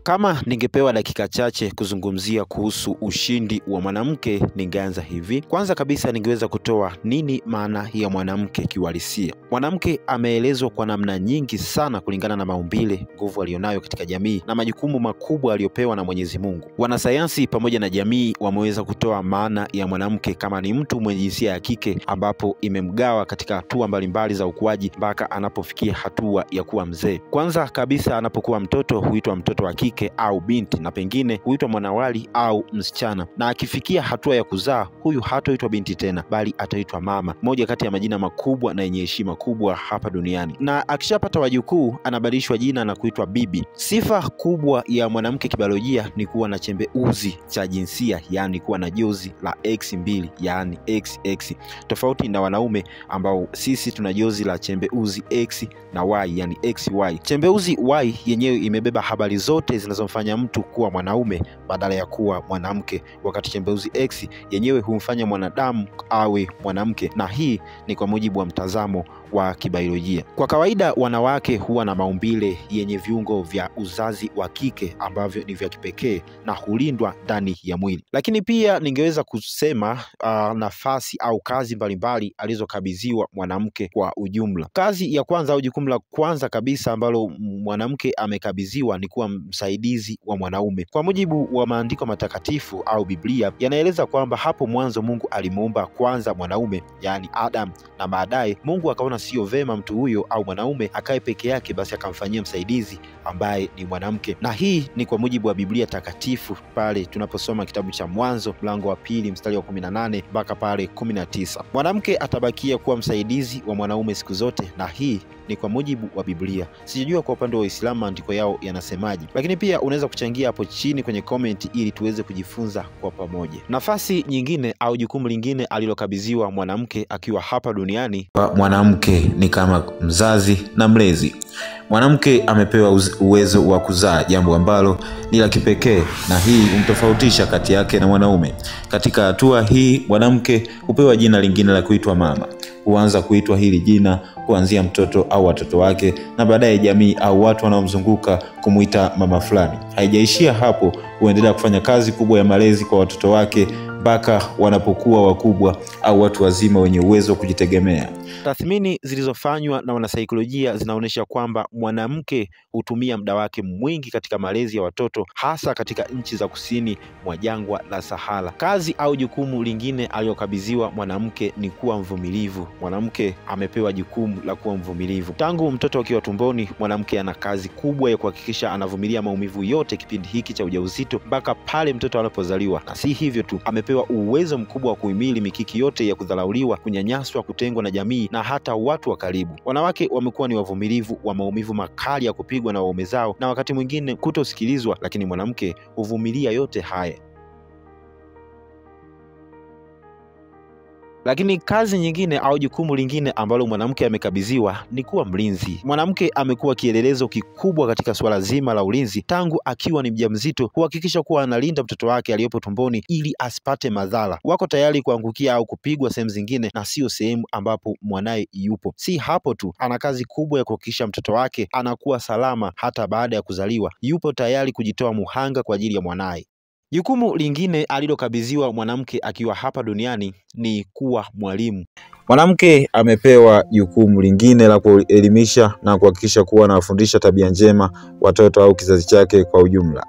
Kama ningepewa dakika chache kuzungumzia kuhusu ushindi wa mwanamke, ningeanza hivi. Kwanza kabisa ningeweza kutoa nini maana ya mwanamke kiuhalisia. Mwanamke ameelezwa kwa namna nyingi sana kulingana na maumbile, nguvu alionayo katika jamii na majukumu makubwa aliyopewa na Mwenyezi Mungu. Wanasayansi pamoja na jamii wameweza kutoa maana ya mwanamke kama ni mtu mwenye jinsia ya kike, ambapo imemgawa katika hatua mbalimbali za ukuaji mpaka anapofikia hatua ya kuwa mzee. Kwanza kabisa anapokuwa mtoto huitwa mtoto wa kike au binti, na pengine huitwa mwanawali au msichana, na akifikia hatua ya kuzaa huyu hatoitwa binti tena bali ataitwa mama, moja kati ya majina makubwa na yenye heshima kubwa hapa duniani. Na akishapata wajukuu anabadilishwa jina na kuitwa bibi. Sifa kubwa ya mwanamke kibiolojia ni kuwa na chembe uzi cha jinsia, yani kuwa na jozi la X2, yani XX, tofauti na wanaume ambao sisi tuna jozi la chembe uzi X na Y, yani XY. Chembe uzi Y yenyewe imebeba habari zote zinazomfanya mtu kuwa mwanaume badala ya kuwa mwanamke, wakati chembe uzi X yenyewe humfanya mwanadamu awe mwanamke, na hii ni kwa mujibu wa mtazamo wa kibiolojia. Kwa kawaida wanawake huwa na maumbile yenye viungo vya uzazi wa kike ambavyo ni vya kipekee na hulindwa ndani ya mwili. Lakini pia ningeweza kusema nafasi au kazi mbalimbali alizokabidhiwa mwanamke kwa ujumla. Kazi ya kwanza au jukumu la kwanza kabisa ambalo mwanamke amekabidhiwa ni kuwa msaidizi wa mwanaume. Kwa mujibu wa maandiko matakatifu au Biblia, yanaeleza kwamba hapo mwanzo Mungu alimuumba kwanza mwanaume, yani Adam, na baadaye Mungu akaona sio vema mtu huyo au mwanaume akae peke yake, basi akamfanyia msaidizi ambaye ni mwanamke. Na hii ni kwa mujibu wa Biblia takatifu pale tunaposoma kitabu cha Mwanzo mlango wa 2 mstari wa 18 mpaka pale 19. Mwanamke atabakia kuwa msaidizi wa mwanaume siku zote, na hii ni kwa mujibu wa Biblia. Sijajua kwa upande wa Uislamu maandiko yao yanasemaje, lakini pia unaweza kuchangia hapo chini kwenye comment ili tuweze kujifunza kwa pamoja. Nafasi nyingine au jukumu lingine alilokabidhiwa mwanamke akiwa hapa duniani, mwanamke ni kama mzazi na mlezi. Mwanamke amepewa uwezo wa kuzaa, jambo ambalo ni la kipekee, na hii humtofautisha kati yake na mwanaume. Katika hatua hii mwanamke hupewa jina lingine la kuitwa mama. Huanza kuitwa hili jina kuanzia mtoto au watoto wake, na baadaye jamii au watu wanaomzunguka kumuita mama fulani. Haijaishia hapo, huendelea kufanya kazi kubwa ya malezi kwa watoto wake mpaka wanapokuwa wakubwa au watu wazima wenye uwezo wa kujitegemea. Tathmini zilizofanywa na wanasaikolojia zinaonyesha kwamba mwanamke hutumia muda wake mwingi katika malezi ya watoto, hasa katika nchi za kusini mwa jangwa la Sahara. Kazi au jukumu lingine aliyokabidhiwa mwanamke ni kuwa mvumilivu. Mwanamke amepewa jukumu la kuwa mvumilivu. Tangu mtoto akiwa tumboni, mwanamke ana kazi kubwa ya kuhakikisha anavumilia maumivu yote kipindi hiki cha ujauzito mpaka pale mtoto anapozaliwa. Na si hivyo tu, amepewa uwezo mkubwa wa kuhimili mikiki yote ya kudharauliwa, kunyanyaswa, kutengwa na jamii na hata watu wa karibu. Wanawake wamekuwa ni wavumilivu wa maumivu makali ya kupigwa na waume zao na wakati mwingine kutosikilizwa, lakini mwanamke huvumilia yote haya. Lakini kazi nyingine au jukumu lingine ambalo mwanamke amekabidhiwa ni kuwa mlinzi. Mwanamke amekuwa kielelezo kikubwa katika swala zima la ulinzi. Tangu akiwa ni mjamzito huhakikisha kuwa analinda mtoto wake aliyepo tumboni ili asipate madhara. Wako tayari kuangukia au kupigwa sehemu zingine na sio sehemu ambapo mwanae yupo. Si hapo tu, ana kazi kubwa ya kuhakikisha mtoto wake anakuwa salama hata baada ya kuzaliwa. Yupo tayari kujitoa muhanga kwa ajili ya mwanae. Jukumu lingine alilokabidhiwa mwanamke akiwa hapa duniani ni kuwa mwalimu. Mwanamke amepewa jukumu lingine la kuelimisha na kuhakikisha kuwa anawafundisha tabia njema watoto au kizazi chake kwa ujumla.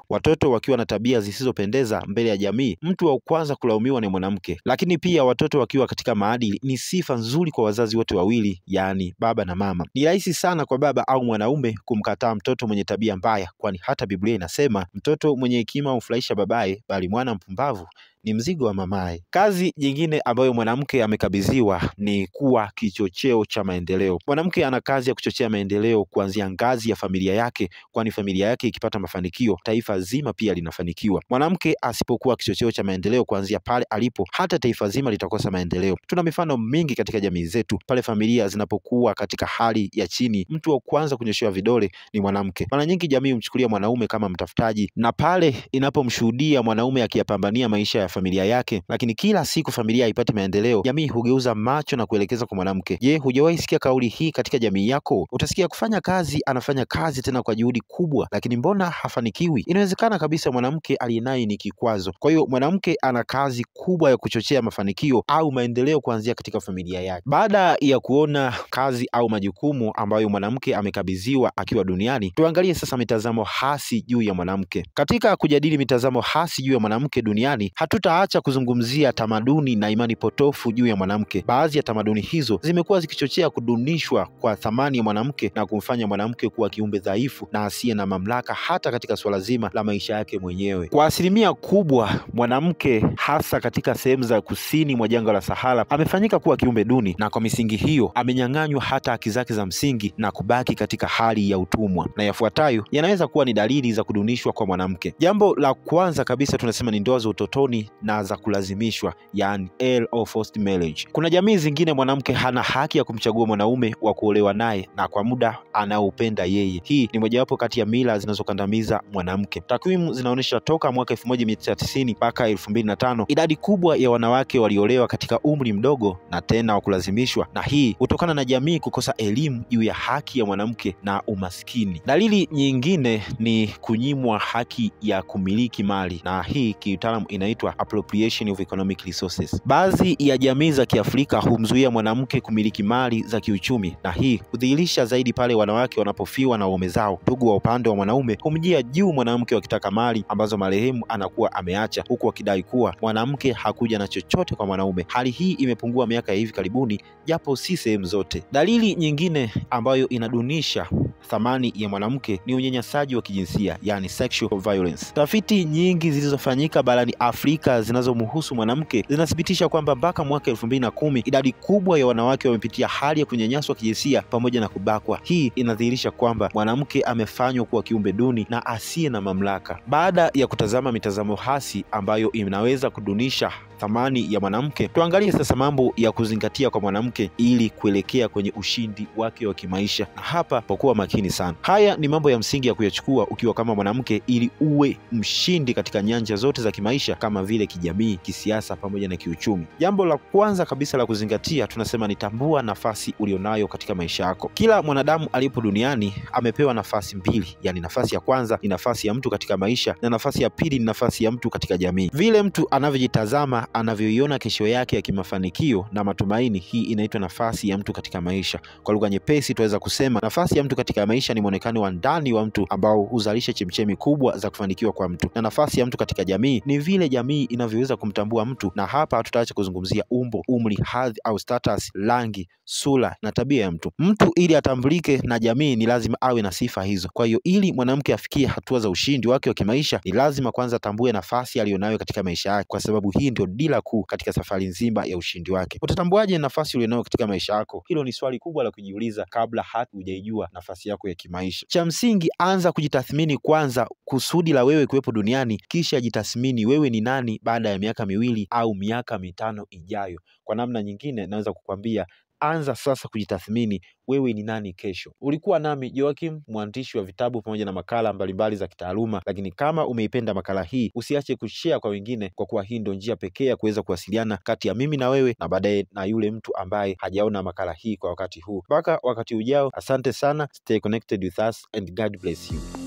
Watoto wakiwa na tabia zisizopendeza mbele ya jamii, mtu wa kwanza kulaumiwa ni mwanamke. Lakini pia watoto wakiwa katika maadili ni sifa nzuri kwa wazazi wote wawili, yani baba na mama. Ni rahisi sana kwa baba au mwanaume kumkataa mtoto mwenye tabia mbaya, kwani hata Biblia inasema mtoto mwenye hekima humfurahisha babaye, bali mwana mpumbavu ni mzigo wa mamaye. Kazi nyingine ambayo mwanamke amekabidhiwa ni kuwa kichocheo cha maendeleo. Mwanamke ana kazi ya kuchochea maendeleo kuanzia ngazi ya familia yake, kwani familia yake ikipata mafanikio, taifa zima pia linafanikiwa. Mwanamke asipokuwa kichocheo cha maendeleo kuanzia pale alipo, hata taifa zima litakosa maendeleo. Tuna mifano mingi katika jamii zetu. Pale familia zinapokuwa katika hali ya chini, mtu wa kwanza kunyoshewa vidole ni mwanamke. Mara nyingi jamii humchukulia mwanaume kama mtafutaji, na pale inapomshuhudia mwanaume akiyapambania maisha ya familia yake, lakini kila siku familia haipati maendeleo, jamii hugeuza macho na kuelekeza kwa mwanamke. Je, hujawahi sikia kauli hii katika jamii yako? Utasikia kufanya kazi, anafanya kazi tena kwa juhudi kubwa, lakini mbona hafanikiwi? Inawezekana kabisa mwanamke aliyenaye ni kikwazo. Kwa hiyo mwanamke ana kazi kubwa ya kuchochea mafanikio au maendeleo kuanzia katika familia yake. Baada ya kuona kazi au majukumu ambayo mwanamke amekabidhiwa akiwa duniani, tuangalie sasa mitazamo hasi juu ya mwanamke. Katika kujadili mitazamo hasi juu ya mwanamke duniani, hatutaacha kuzungumzia tamaduni na imani potofu juu ya mwanamke. Baadhi ya tamaduni hizo zimekuwa zikichochea kudunishwa kwa thamani ya mwanamke na kumfanya mwanamke kuwa kiumbe dhaifu na asiye na mamlaka hata katika swala zima la maisha yake mwenyewe. Kwa asilimia kubwa, mwanamke hasa katika sehemu za kusini mwa jangwa la Sahara amefanyika kuwa kiumbe duni, na kwa misingi hiyo amenyang'anywa hata haki zake za msingi na kubaki katika hali ya utumwa. Na yafuatayo yanaweza kuwa ni dalili za kudunishwa kwa mwanamke. Jambo la kwanza kabisa tunasema ni ndoa za utotoni na za kulazimishwa, yani early or forced marriage. Kuna jamii zingine mwanamke hana haki ya kumchagua mwanaume wa kuolewa naye na kwa muda anaoupenda yeye. Hii ni mojawapo kati ya mila zinazokandamiza mwanamke. Takwimu zinaonyesha toka mwaka 1990 mpaka 2005 idadi kubwa ya wanawake waliolewa katika umri mdogo na tena wa kulazimishwa, na hii kutokana na jamii kukosa elimu juu ya haki ya mwanamke na umaskini. Dalili nyingine ni kunyimwa haki ya kumiliki mali, na hii kitaalamu inaitwa appropriation of economic resources. Baadhi ya jamii za Kiafrika humzuia mwanamke kumiliki mali za kiuchumi, na hii hudhihirisha zaidi pale wanawake wanapofiwa na waume zao. Ndugu wa upande wa mwanaume humjia juu mwanamke wakitaka mali ambazo marehemu anakuwa ameacha, huku wakidai kuwa mwanamke hakuja na chochote kwa mwanaume. Hali hii imepungua miaka ya hivi karibuni, japo si sehemu zote. Dalili nyingine ambayo inadunisha thamani ya mwanamke ni unyanyasaji wa kijinsia, yani sexual violence. Tafiti nyingi zilizofanyika barani Afrika zinazomhusu mwanamke zinathibitisha kwamba mpaka mwaka 2010 idadi kubwa ya wanawake wamepitia hali ya kunyanyaswa kijinsia pamoja na kubakwa. Hii inadhihirisha kwamba mwanamke amefanywa kuwa kiumbe duni na asiye na mamlaka. Baada ya kutazama mitazamo hasi ambayo inaweza kudunisha thamani ya mwanamke, tuangalie sasa mambo ya kuzingatia kwa mwanamke ili kuelekea kwenye ushindi wake wa kimaisha, na hapa pokuwa makini sana. Haya ni mambo ya msingi ya kuyachukua ukiwa kama mwanamke ili uwe mshindi katika nyanja zote za kimaisha kama vile kijamii, kisiasa pamoja na kiuchumi. Jambo la kwanza kabisa la kuzingatia tunasema ni tambua nafasi ulionayo katika maisha yako. Kila mwanadamu alipo duniani amepewa nafasi mbili, yani nafasi ya kwanza ni nafasi ya mtu katika maisha na nafasi ya pili ni nafasi ya mtu katika jamii. Vile mtu anavyojitazama, anavyoiona kesho yake ya kimafanikio na matumaini, hii inaitwa nafasi ya mtu katika maisha. Kwa lugha nyepesi tunaweza kusema nafasi ya mtu katika maisha ni muonekano wa ndani wa mtu ambao huzalisha chemchemi kubwa za kufanikiwa kwa mtu, na nafasi ya mtu katika jamii ni vile jamii inavyoweza kumtambua mtu, na hapa tutaacha kuzungumzia umbo, umri, hadhi au status, rangi, sura na tabia ya mtu. Mtu ili atambulike na jamii ni lazima awe na sifa hizo. Kwa hiyo ili mwanamke afikie hatua za ushindi wake wa kimaisha ni lazima kwanza atambue nafasi aliyonayo katika maisha yake, kwa sababu hii ndio dira kuu katika safari nzima ya ushindi wake. Utatambuaje nafasi ulionayo katika maisha yako? Hilo ni swali kubwa la kujiuliza kabla hata hujaijua nafasi yako ya kimaisha. Cha msingi, anza kujitathmini kwanza kusudi la wewe kuwepo duniani, kisha jitathmini wewe ni nani baada ya miaka 2 au miaka 5 ijayo. Kwa namna nyingine naweza kukwambia anza sasa kujitathmini wewe ni nani kesho. Ulikuwa nami Joachim, mwandishi wa vitabu pamoja na makala mbalimbali za kitaaluma. Lakini kama umeipenda makala hii, usiache kushare kwa wengine, kwa kuwa hii ndio njia pekee ya kuweza kuwasiliana kati ya mimi na wewe na baadaye na yule mtu ambaye hajaona makala hii kwa wakati huu. Mpaka wakati ujao, asante sana. Stay connected with us and God bless you.